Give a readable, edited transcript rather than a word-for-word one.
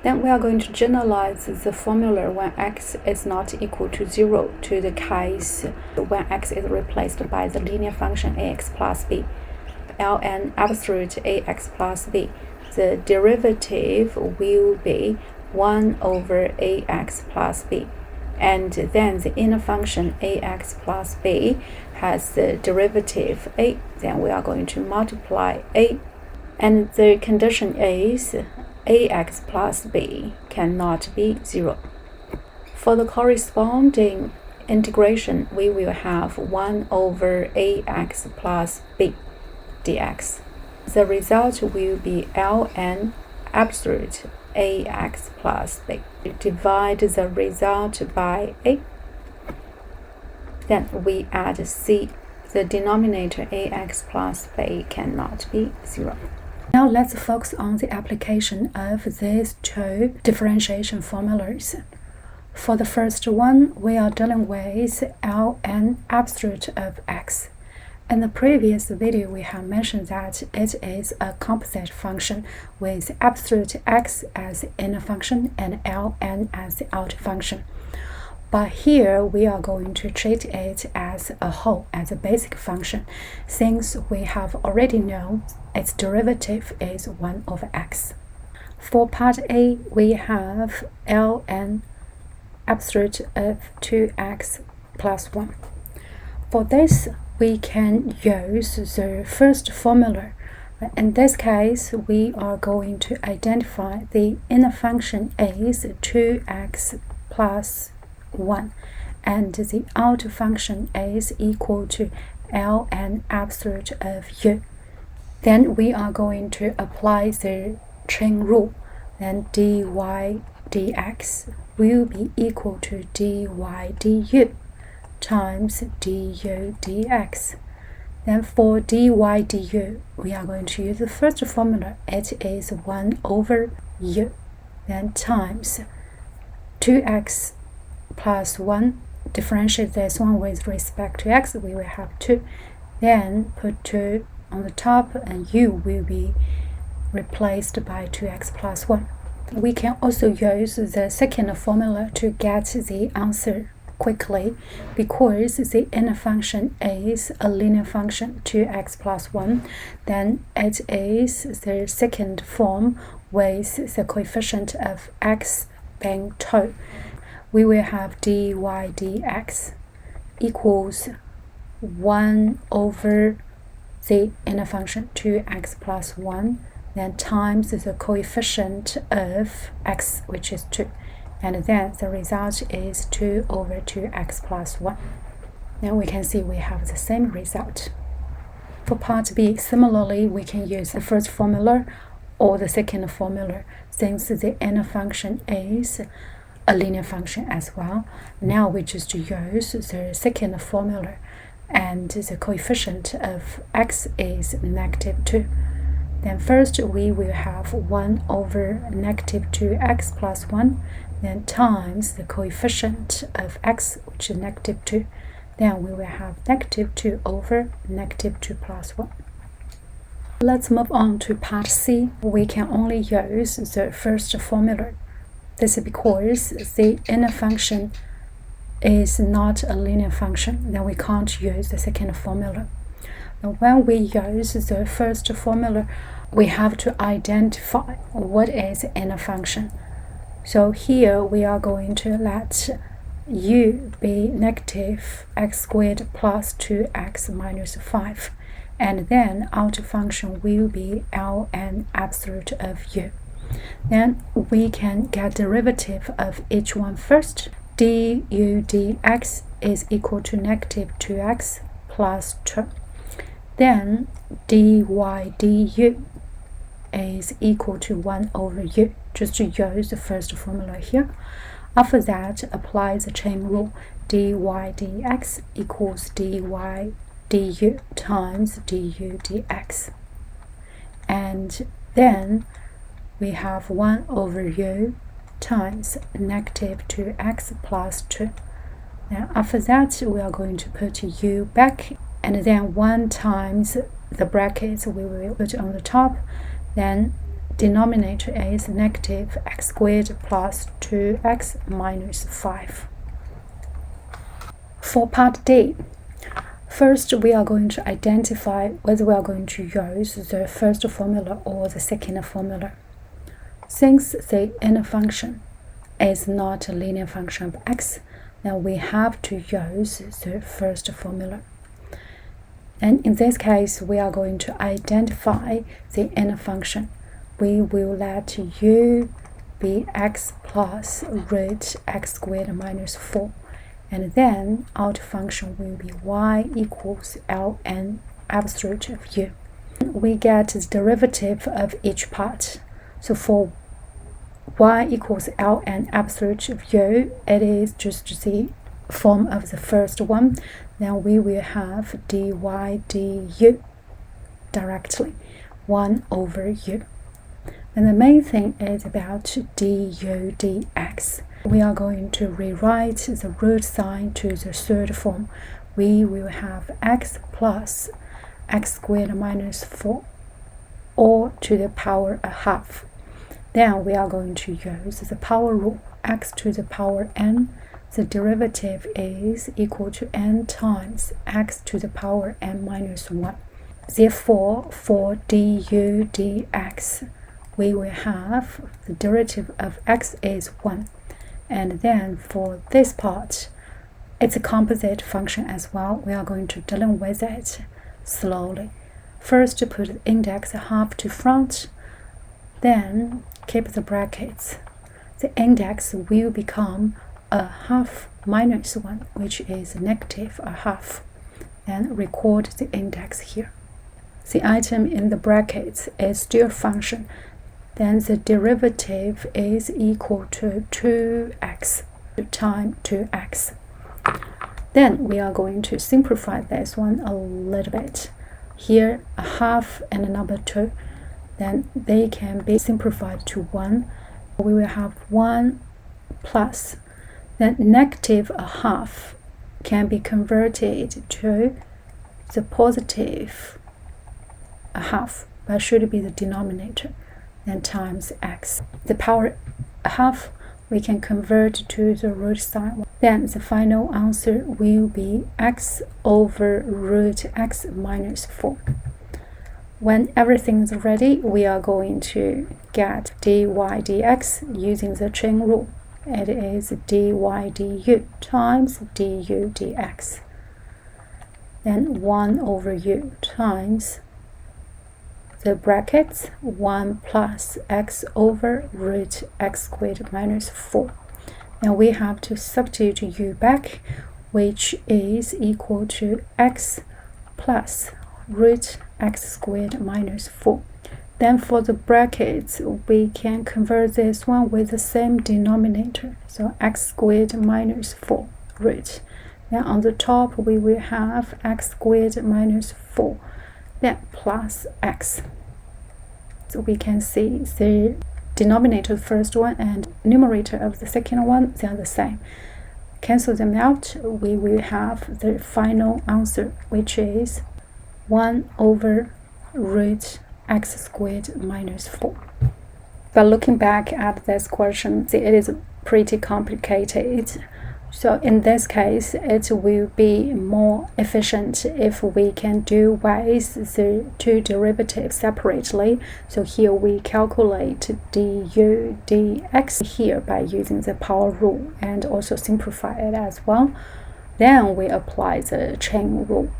Then we are going to generalize the formula when x is not equal to 0 to the case when x is replaced by the linear function ax plus b. Ln absolute ax plus b. The derivative will be 1 over ax plus b. And then the inner function ax plus b has the derivative a. Then we are going to multiply a. And the condition is ax plus b cannot be 0. For the corresponding integration, we will have 1 over ax plus b dx. The result will be ln absolute ax plus b. Divide the result by a. Then we add c. The denominator ax plus b cannot be 0. Now let's focus on the application of these two differentiation formulas. For the first one, we are dealing with ln absolute of x. In the previous video, we have mentioned that it is a composite function with absolute x as inner function and ln as the outer function. But here we are going to treat it as a whole, as a basic function, since we have already known its derivative is 1 over x. For part A, we have ln absolute of 2x plus 1. For this, we can use the first formula. In this case, we are going to identify the inner function is 2x plus 1 and the outer function is equal to ln absolute of u. Then we are going to apply the chain rule. Then dy dx will be equal to dy du times du dx. Then for dy du, we are going to use the first formula. It is 1 over u, then times 2x plus 1. Differentiate this one with respect to x, we will have 2. Then put 2 on the top and u will be replaced by 2x plus 1. We can also use the second formula to get the answer quickly, because the inner function is a linear function 2x plus 1, then it is the second form with the coefficient of x being 2. We will have dy dx equals 1 over the inner function 2x plus 1, then times the coefficient of x, which is 2. And then the result is 2 over 2x plus 1. Now we can see we have the same result. For part B, similarly, we can use the first formula or the second formula, since the inner function is a linear function as well. Now we just use the second formula, and the coefficient of x is -2. Then first we will have 1 over -2x plus 1, then times the coefficient of x, which is -2. Then we will have -2 over -2 plus 1. Let's move on to part C. We can only use the first formula. This is because the inner function is not a linear function, then we can't use the second formula. Now, when we use the first formula, we have to identify what is the inner function. So here we are going to let u be negative x squared plus 2x minus 5, and then outer function will be ln absolute of u. Then we can get derivative of each one first. Du dx is equal to -2x plus 2. Then dy du is equal to 1 over u. Just to use the first formula here. After that, apply the chain rule. Dy dx equals dy du times du dx. And then we have 1 over u times -2x plus 2. Now after that, we are going to put u back, and then 1 times the brackets we will put on the top, then denominator is negative x squared plus 2x minus 5. For part D, first we are going to identify whether we are going to use the first formula or the second formula. Since the inner function is not a linear function of x, then we have to use the first formula. And in this case, we are going to identify the inner function. We will let u be x plus root x squared minus 4. And then outer function will be y equals ln absolute of u. We get the derivative of each part. So for y equals ln absolute of u, it is just the form of the first one. Then we will have dy du directly, 1 over u. And the main thing is about du dx. We are going to rewrite the root sign to the third form. We will have x plus x squared minus 4 all to the power of half. Then we are going to use the power rule, x to the power n. The derivative is equal to n times x to the power n minus 1. Therefore, for du dx, we will have the derivative of x is 1. And then for this part, it's a composite function as well. We are going to deal with it slowly. First, put the index half to front, then keep the brackets. The index will become a half minus 1, which is negative a half, and record the index here. The item in the brackets is still function. Then the derivative is equal to 2x times 2x. Then we are going to simplify this one a little bit. Here a half and a number 2, then they can be simplified to 1. We will have 1 plus, then negative a half can be converted to the positive a half, but should be the denominator, then times x. The power half we can convert to the root sign. Then the final answer will be x over root x minus 4. When everything is ready, we are going to get dy dx using the chain rule. It is dy du times du dx. Then 1 over u times the brackets 1 plus x over root x squared minus 4. Now we have to substitute u back, which is equal to x plus root x squared minus 4. Then for the brackets, we can convert this one with the same denominator, so x squared minus 4 root. Then on the top, we will have x squared minus 4, then plus x. So we can see the denominator of the first one and numerator of the second one, they are the same. Cancel them out, we will have the final answer, which is 1 over root x squared minus 4. But looking back at this question, it is pretty complicated. So in this case, it will be more efficient if we can do with the two derivatives separately. So here we calculate du dx here by using the power rule and also simplify it as well. Then we apply the chain rule.